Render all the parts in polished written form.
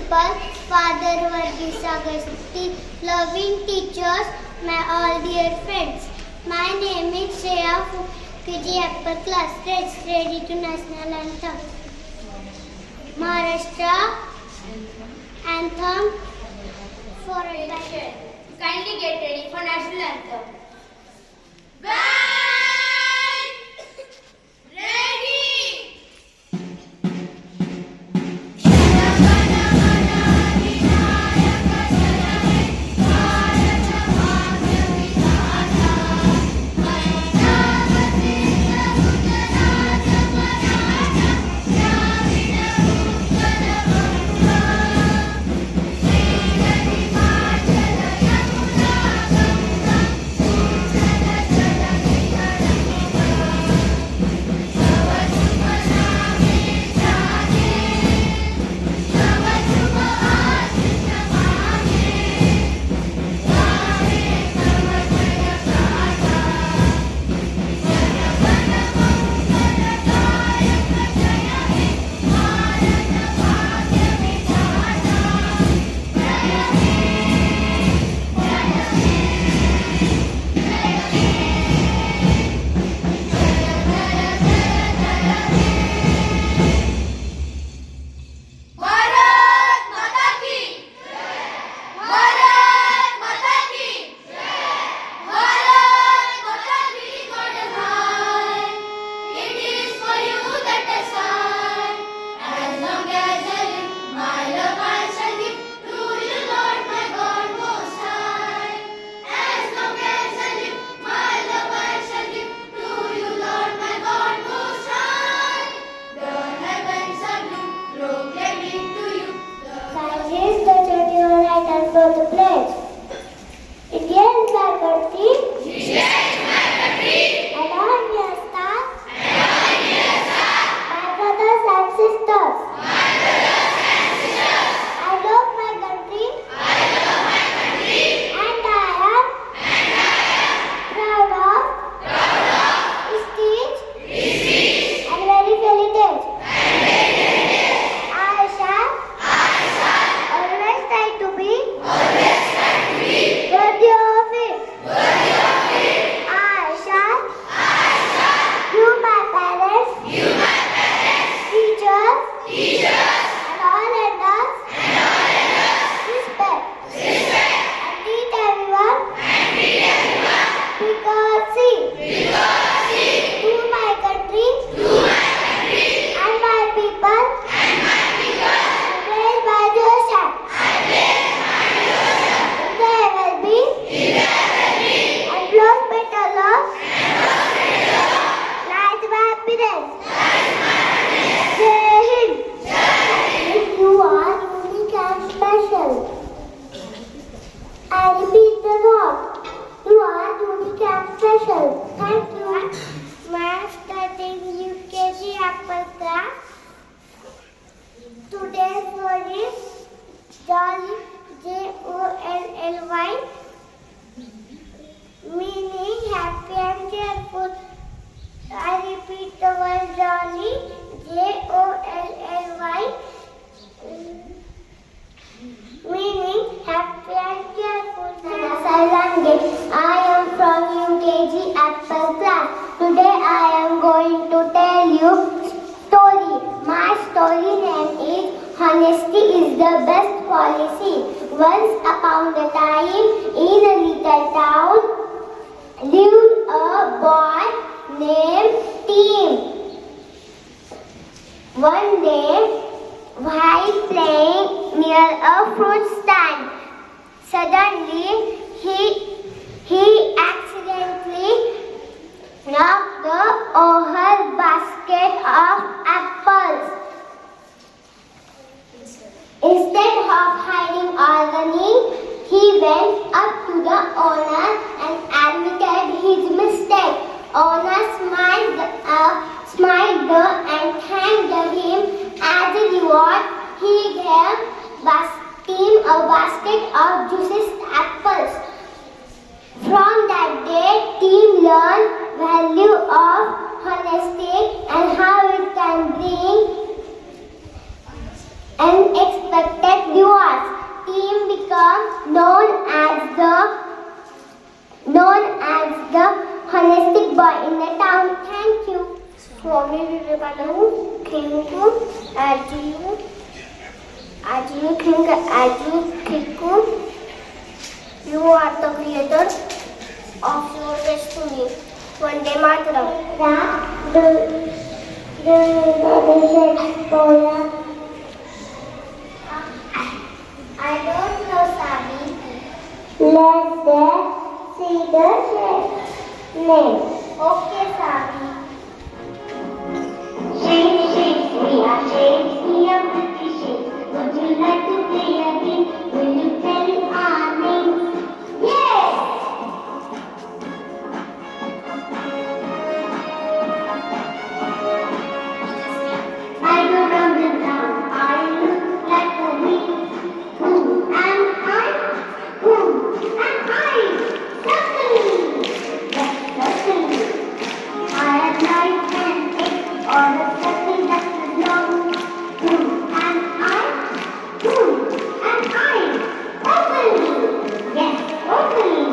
principal, Father Varghese Agasti, loving teachers, my all dear friends. My name is Shreya UKG upper class. Let's ready to national anthem. Maharashtra anthem for attention. Kindly get ready for national anthem. Thank you. My studying UKG upper class. Today's word is jolly, Jolly, meaning happy and cheerful. I repeat the word jolly, Jolly, meaning happy and cheerful. I am from UKG upper class. Today I am going to tell you story. My story name is Honesty is the best policy. Once upon a time in a little town lived a boy named Tim. One day, while playing near a fruit stand, suddenly he accidentally knocked the whole basket of apples. Instead of hiding or running, he went up to the owner and admitted his mistake. Owner smiled and thanked him. As a reward, he gave Tim a basket of juicy apples. From that day, Tim learned value of honesty and how it can bring unexpected rewards. Swami Vivekananda think as you think, as you think, you are the creator of your destiny. Vande Mataram. I don't know, Sabi. Let's see the name. Okay, Sabi. Shapes, we are shapes, we are pretty shapes. Would you like to play a game? Will you tell our names? Yes! I go round and round, I look like a wheel. Who am I? Who am I? Certainly! Yes, certainly. I am light and thick, or the circle that is long. Who am I? Who am I? Openly! Yes, openly.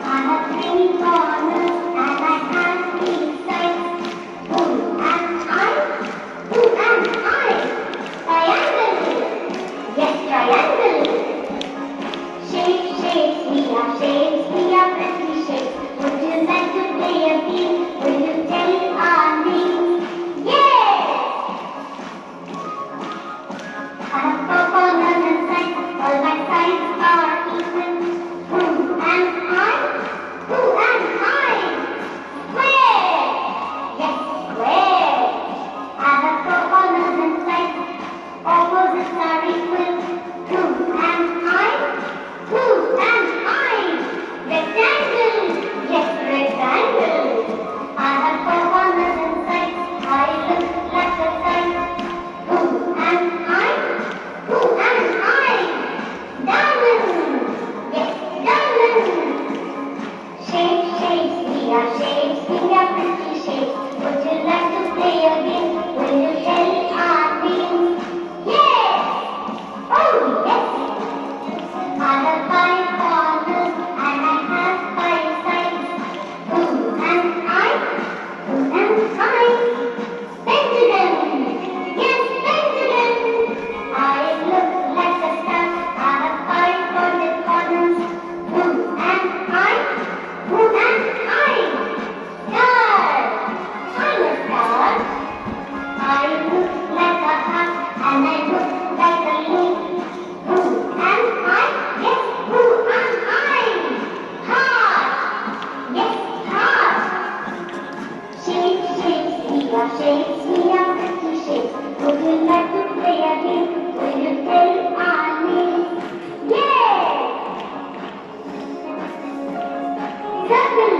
I have three corners and I have three sides. Who am I? Who am I? Triangle! Yes, triangle! Shapes, we are pretty shapes. Would you like to play a game? Will you tell our names? Yes! I have four corners and sides. All my sides are equal. Who am I? Who am I? Square! Yes, square! I have four corners and sides. Opposites are equal. Who am I? Who am I? Rectangle! Yes, rectangle! I have four corners and sides. I look like a kite. Who am I? Who am I? Diamond! Yes, diamond! Shapes, we are pretty shapes. Would you like to play a game? Will you tell our names? Yes! Oh, yes! I have five corners and I have five sides. Who am I? Who am I? Pendulum! Yes, pendulum! I look like a star. I have five pointed corners. Who am I? Who am I? Star! I'm a star. I look like a heart and I look like a loop. Who am I? Yes, who am I? Heart! Yes, heart! Shapes, we are pretty shapes. Would you like to play a game? Will you tell our names? Yes! Circle!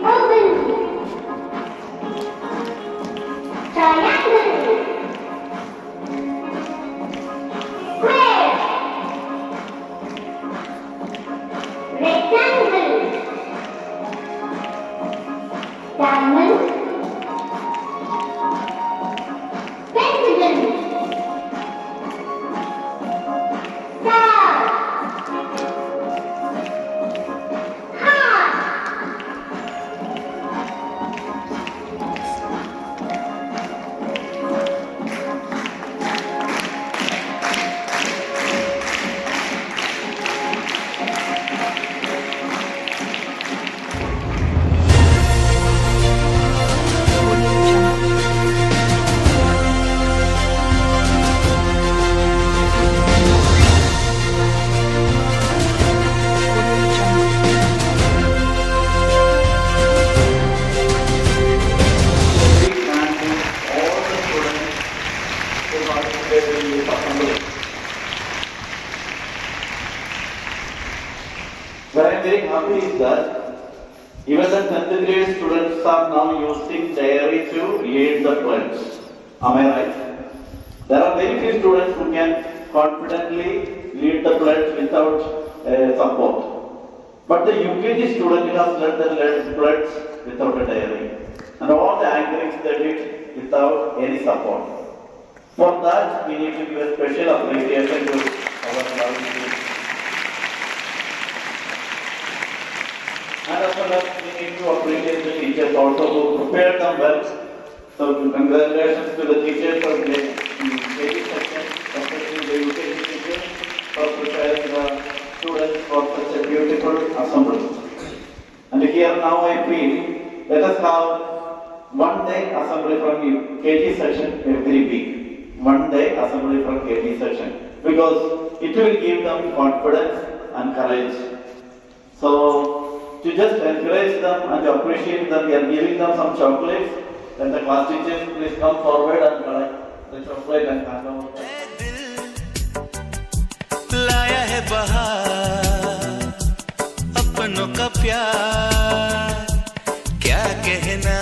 Oval! Triangle! Square! Rectangle! Diamond! Pendulum! Star! Heart! What I am very happy is that even the 10th grade students are now using diary to lead the pledge. Am I right? There are very few students who can confidently lead the pledge without support. But the UKG student has led the pledge without a diary. And all the anchorings they did without any support. For that, we need to give a special appreciation to our lovely. And as well as we need to appreciate the teachers also who prepared them well. So congratulations to the teachers of the KG section, especially the UKG teachers, for preparing the students for such a beautiful assembly. And here now I feel, let us have one day assembly from KG section every week. One day assembly from KG section. Because it will give them confidence and courage. So, to just encourage them and to appreciate them, we are giving them some chocolates. Then the class teachers please come forward and collect the chocolate and hand over. लाया है बहार अपनों का प्यार क्या कहना